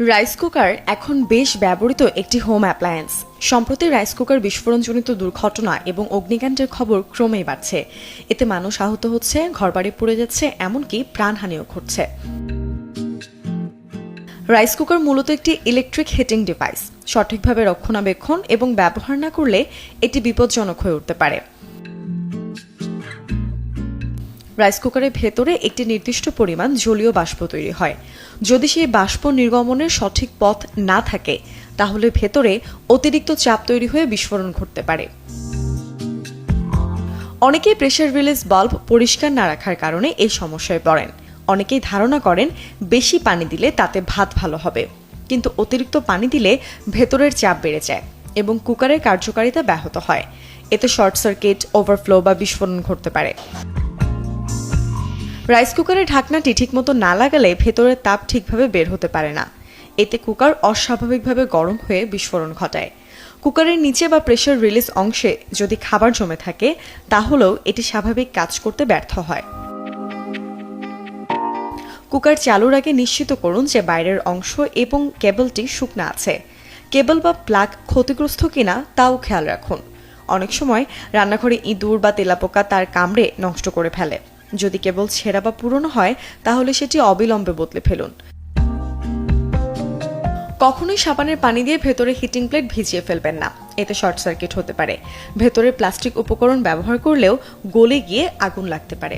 Rice cooker এখন বেশ ব্যবহৃত একটি হোম অ্যাপ্লায়েন্স। সম্প্রতি রাইস কুকার বিস্ফোরণজনিত দুর্ঘটনা এবং অগ্নিকাণ্ডের খবর ক্রমেই বাড়ছে। এতে মানুষ আহত হচ্ছে, ঘরবাড়ি পুড়ে যাচ্ছে, এমনকি প্রাণহানিও ঘটছে। রাইস কুকার মূলত একটি ইলেকট্রিক হিটিং ডিভাইস। সঠিকভাবে রক্ষণাবেক্ষণ এবং ব্যবহার না করলে এটি বিপজ্জনক হয়ে উঠতে পারে। রাইস কুকারের ভেতরে একটি নির্দিষ্ট পরিমাণ জলীয় বাষ্প তৈরি হয়। যদি সেই বাষ্প নির্গমনের সঠিক পথ না থাকে, তাহলে ভেতরে অতিরিক্ত চাপ তৈরি হয়ে বিস্ফোরণ ঘটতে পারে। অনেকেই প্রেসার রিলিজ বাল্ব পরিষ্কার না রাখার কারণে এই সমস্যায় পড়েন। অনেকেই ধারণা করেন বেশি পানি দিলে তাতে ভাত ভালো হবে, কিন্তু অতিরিক্ত পানি দিলে ভেতরের চাপ বেড়ে যায় এবং কুকারের কার্যকারিতা ব্যাহত হয়। এতে শর্ট সার্কিট, ওভারফ্লো বা বিস্ফোরণ ঘটতে পারে। রাইস কুকারের ঢাকনাটি ঠিকমতো না লাগালে ভেতরের তাপ ঠিকভাবে বের হতে পারে না। এতে কুকার অস্বাভাবিকভাবে গরম হয়ে বিস্ফোরণ ঘটায়। কুকারের নিচে বা প্রেসার রিলিজ অংশে যদি খাবার জমে থাকে, তাহলেও এটি স্বাভাবিক কাজ করতে ব্যর্থ হয়। কুকার চালুর আগে নিশ্চিত করুন যে বাইরের অংশ এবং কেবলটি শুকনো আছে। কেবল বা প্লাগ ক্ষতিগ্রস্ত কিনা তাও খেয়াল রাখুন। অনেক সময় রান্নাঘরে ইঁদুর বা তেলাপোকা তার কামড়ে নষ্ট করে ফেলে। যদি কেবল ছেঁড়া বা পুরনো হয়, তাহলে সেটি অবিলম্বে বদলে ফেলুন। কখনোই সাবানের পানি দিয়ে ভেতরে হিটিং প্লেট ভিজিয়ে ফেলবেন না, এতে শর্ট সার্কিট হতে পারে। ভেতরে প্লাস্টিক উপকরণ ব্যবহার করলেও গলে গিয়ে আগুন লাগতে পারে।